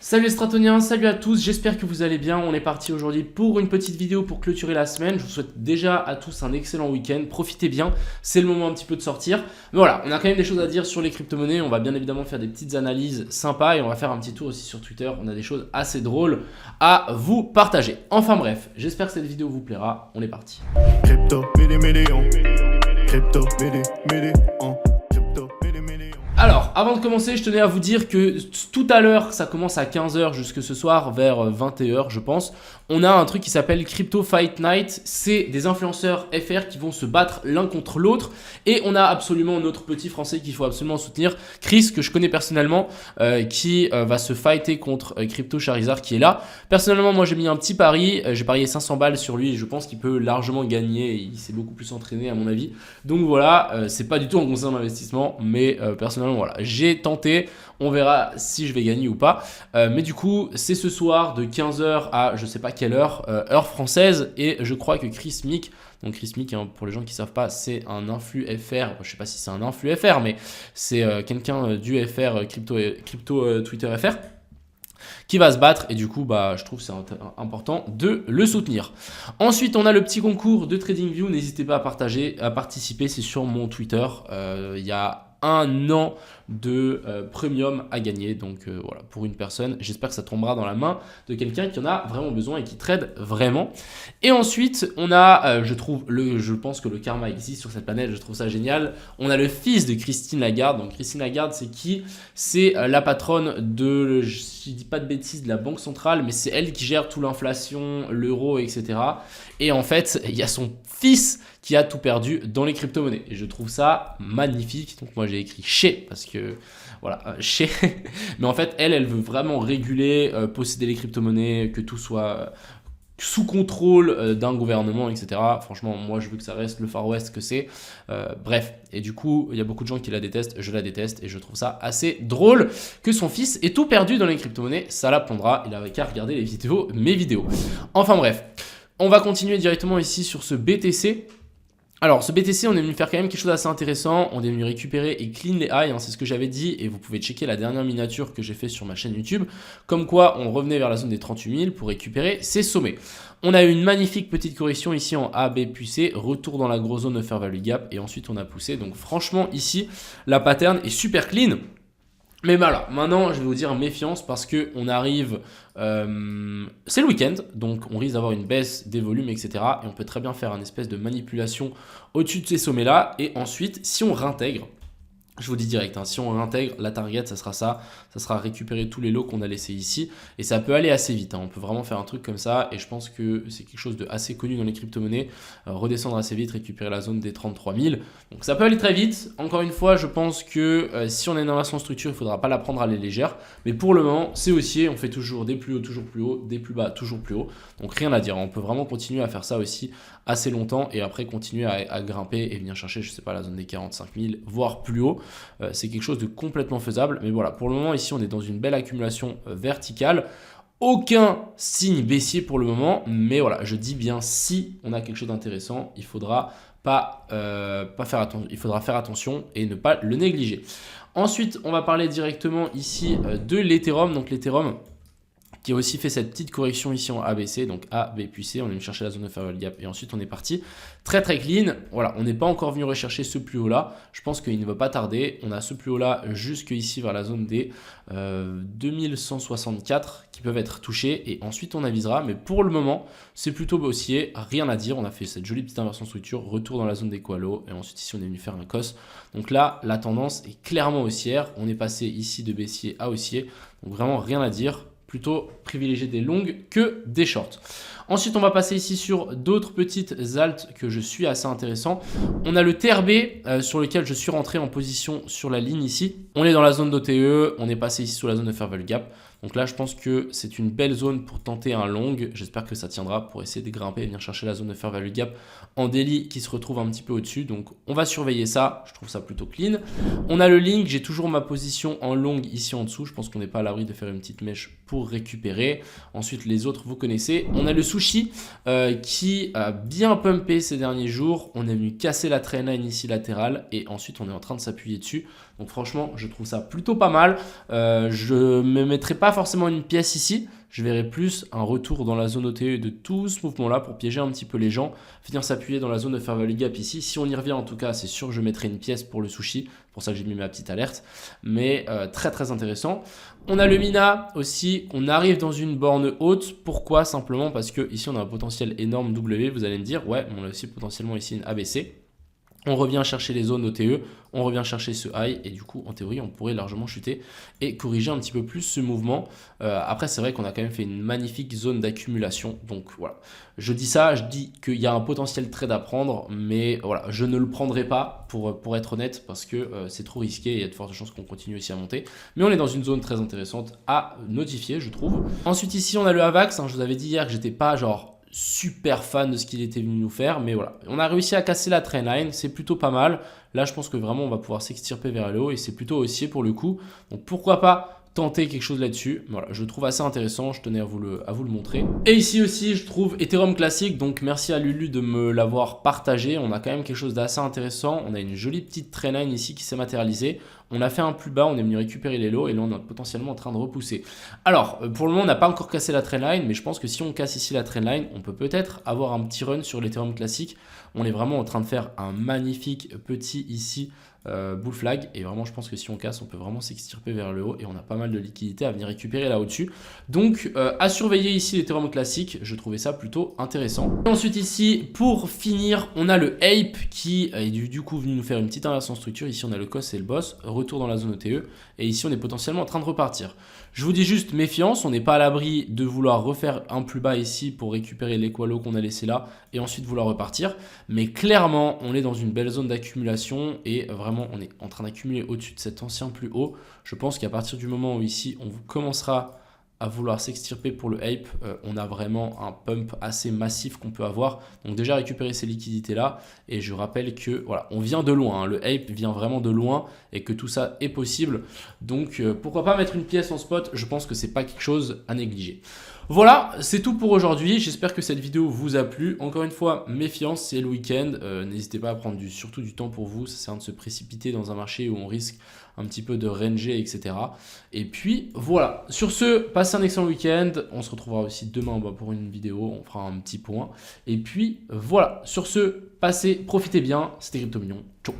Salut les Stratoniens, salut à tous, j'espère que vous allez bien. On est parti aujourd'hui pour une petite vidéo pour clôturer la semaine. Je vous souhaite déjà à tous un excellent week-end, profitez bien, c'est le moment un petit peu de sortir. Mais voilà, on a quand même des choses à dire sur les crypto-monnaies, on va bien évidemment faire des petites analyses sympas et on va faire un petit tour aussi sur Twitter. On a des choses assez drôles à vous partager. Enfin bref, j'espère que cette vidéo vous plaira, on est parti. Crypto, Alors, avant de commencer, je tenais à vous dire que tout à l'heure, ça commence à 15h jusque ce soir, vers 21h je pense, on a un truc qui s'appelle Crypto Fight Night. C'est des influenceurs FR qui vont se battre l'un contre l'autre. Et on a absolument notre petit français qu'il faut absolument soutenir, Chris, que je connais personnellement, qui va se fighter contre Crypto Charizard qui est là. Personnellement, moi j'ai mis un petit pari, j'ai parié 500 balles sur lui et je pense qu'il peut largement gagner. Il s'est beaucoup plus entraîné à mon avis. Donc voilà, c'est pas du tout un conseil d'investissement, mais personnellement voilà, j'ai tenté, on verra si je vais gagner ou pas. Mais du coup, c'est ce soir de 15h à je sais pas quelle heure, heure française, et je crois que Chris Mick, donc Chris Mick, hein, pour les gens qui savent pas, c'est un influ FR, je sais pas si c'est un influ FR, mais c'est quelqu'un du FR, crypto Twitter FR, qui va se battre et du coup bah, je trouve c'est important de le soutenir. Ensuite on a le petit concours de TradingView, n'hésitez pas à partager, à participer, c'est sur mon Twitter, il y a un an de premium à gagner, donc voilà, pour une personne, j'espère que ça tombera dans la main de quelqu'un qui en a vraiment besoin et qui trade vraiment. Et ensuite on a, je pense que le karma existe sur cette planète, je trouve ça génial, on a le fils de Christine Lagarde. Donc Christine Lagarde c'est qui? C'est la patronne de, je dis pas de bêtises, de la Banque Centrale, mais c'est elle qui gère tout l'inflation, l'euro, etc. Et en fait il y a son fils qui a tout perdu dans les crypto-monnaies. Et je trouve ça magnifique. Donc moi j'ai écrit chez parce que voilà, chez. Mais en fait elle veut vraiment réguler, posséder les crypto-monnaies, que tout soit sous contrôle d'un gouvernement, etc. Franchement, moi je veux que ça reste le Far West que c'est. Bref, et du coup, il y a beaucoup de gens qui la détestent, je la déteste, et je trouve ça assez drôle que son fils ait tout perdu dans les crypto-monnaies. Ça l'apprendra, il avait qu'à regarder les vidéos, mes vidéos. Enfin bref, on va continuer directement ici sur ce BTC. Alors ce BTC, on est venu faire quand même quelque chose d'assez intéressant, on est venu récupérer et clean les highs, hein, c'est ce que j'avais dit et vous pouvez checker la dernière miniature que j'ai fait sur ma chaîne YouTube, comme quoi on revenait vers la zone des 38 000 pour récupérer ces sommets. On a eu une magnifique petite correction ici en A, B puis C, retour dans la grosse zone de fair value gap et ensuite on a poussé, donc franchement ici la pattern est super clean. Mais voilà, maintenant je vais vous dire méfiance parce que on arrive, c'est le week-end, donc on risque d'avoir une baisse des volumes, etc. Et on peut très bien faire une espèce de manipulation au-dessus de ces sommets-là. Et ensuite, si on réintègre, je vous dis direct, hein, si on réintègre, la target, ça sera récupérer tous les lots qu'on a laissés ici. Et ça peut aller assez vite, hein, on peut vraiment faire un truc comme ça. Et je pense que c'est quelque chose de assez connu dans les crypto-monnaies. Redescendre assez vite, récupérer la zone des 33 000. Donc ça peut aller très vite. Encore une fois, je pense que si on est dans la son structure, il ne faudra pas la prendre à la légère. Mais pour le moment, c'est haussier. On fait toujours des plus hauts, toujours plus hauts, des plus bas, toujours plus hauts. Donc rien à dire. On peut vraiment continuer à faire ça aussi assez longtemps. Et après, continuer à grimper et venir chercher, je sais pas, la zone des 45 000, voire plus haut. C'est quelque chose de complètement faisable. Mais voilà, pour le moment, ici, on est dans une belle accumulation verticale. Aucun signe baissier pour le moment. Mais voilà, je dis bien si on a quelque chose d'intéressant, il faudra faire attention et ne pas le négliger. Ensuite, on va parler directement ici de l'Ethereum. Donc l'Ethereum qui a aussi fait cette petite correction ici en ABC, donc A, B puis C, on est venu chercher la zone de fair value gap et ensuite on est parti très très clean. Voilà, on n'est pas encore venu rechercher ce plus haut là, je pense qu'il ne va pas tarder. On a ce plus haut là jusque ici vers la zone des 2164 qui peuvent être touchés et ensuite on avisera, mais pour le moment c'est plutôt baissier, rien à dire. On a fait cette jolie petite inversion structure, retour dans la zone des koalos et ensuite ici on est venu faire un cos. Donc là la tendance est clairement haussière, on est passé ici de baissier à haussier, donc vraiment rien à dire. Plutôt privilégier des longues que des shorts. Ensuite, on va passer ici sur d'autres petites alts que je suis assez intéressant. On a le TRB sur lequel je suis rentré en position sur la ligne ici. On est dans la zone d'OTE, on est passé ici sur la zone de fair value gap. Donc là, je pense que c'est une belle zone pour tenter un long. J'espère que ça tiendra pour essayer de grimper et venir chercher la zone de fair value gap en daily qui se retrouve un petit peu au-dessus. Donc on va surveiller ça, je trouve ça plutôt clean. On a le link, j'ai toujours ma position en long ici en dessous. Je pense qu'on n'est pas à l'abri de faire une petite mèche pour récupérer. Ensuite, les autres, vous connaissez. On a le sushi qui a bien pumpé ces derniers jours. On est venu casser la trendline ici latérale et ensuite on est en train de s'appuyer dessus. Donc franchement, je trouve ça plutôt pas mal. Je ne me mettrai pas pas forcément une pièce ici. Je verrais plus un retour dans la zone OTE de tout ce mouvement-là pour piéger un petit peu les gens, venir s'appuyer dans la zone de fair value gap ici. Si on y revient en tout cas, c'est sûr que je mettrai une pièce pour le sushi. C'est pour ça que j'ai mis ma petite alerte. Mais très très intéressant. On a le Mina aussi. On arrive dans une borne haute. Pourquoi? Simplement parce que ici on a un potentiel énorme W. Vous allez me dire, ouais, on a aussi potentiellement ici une ABC. On revient chercher les zones OTE, on revient chercher ce high et du coup en théorie on pourrait largement chuter et corriger un petit peu plus ce mouvement. Après c'est vrai qu'on a quand même fait une magnifique zone d'accumulation, donc voilà. Je dis ça, je dis qu'il y a un potentiel trade à prendre, mais voilà, je ne le prendrai pas pour être honnête parce que c'est trop risqué et il y a de fortes chances qu'on continue ici à monter. Mais on est dans une zone très intéressante à notifier je trouve. Ensuite ici on a le AVAX, je vous avais dit hier que j'étais pas genre super fan de ce qu'il était venu nous faire, mais voilà, on a réussi à casser la trendline, c'est plutôt pas mal. Là je pense que vraiment on va pouvoir s'extirper vers le haut et c'est plutôt haussier pour le coup, donc pourquoi pas tenter quelque chose là-dessus. Voilà, je le trouve assez intéressant, je tenais à vous le montrer. Et ici aussi je trouve Ethereum classique, donc merci à Lulu de me l'avoir partagé. On a quand même quelque chose d'assez intéressant, on a une jolie petite trendline ici qui s'est matérialisée. On a fait un plus bas, on est venu récupérer les lots et là on est potentiellement en train de repousser. Alors pour le moment on n'a pas encore cassé la trendline, mais je pense que si on casse ici la trendline, on peut peut-être avoir un petit run sur l'Ethereum classique. On est vraiment en train de faire un magnifique petit ici bull flag et vraiment je pense que si on casse on peut vraiment s'extirper vers le haut et on a pas mal de liquidités à venir récupérer là au-dessus. Donc à surveiller ici l'Ethereum classique, je trouvais ça plutôt intéressant. Et ensuite ici pour finir on a le Ape qui est du coup venu nous faire une petite inversion de structure. Ici on a le COS et le boss, retour dans la zone OTE et ici on est potentiellement en train de repartir. Je vous dis juste méfiance, on n'est pas à l'abri de vouloir refaire un plus bas ici pour récupérer l'équalo qu'on a laissé là et ensuite vouloir repartir. Mais clairement, on est dans une belle zone d'accumulation et vraiment, on est en train d'accumuler au-dessus de cet ancien plus haut. Je pense qu'à partir du moment où ici, on commencera à vouloir s'extirper pour le Ape, on a vraiment un pump assez massif qu'on peut avoir. Donc déjà récupérer ces liquidités là et je rappelle que voilà, on vient de loin, hein. Le Ape vient vraiment de loin et que tout ça est possible. Donc pourquoi pas mettre une pièce en spot, je pense que c'est pas quelque chose à négliger. Voilà, c'est tout pour aujourd'hui. J'espère que cette vidéo vous a plu. Encore une fois, méfiance, c'est le week-end. N'hésitez pas à prendre surtout du temps pour vous. Ça sert à rien de se précipiter dans un marché où on risque un petit peu de ranger, etc. Et puis voilà. Sur ce, passez un excellent week-end. On se retrouvera aussi demain pour une vidéo. On fera un petit point. Et puis voilà. Sur ce, profitez bien. C'était Crypto Million. Ciao.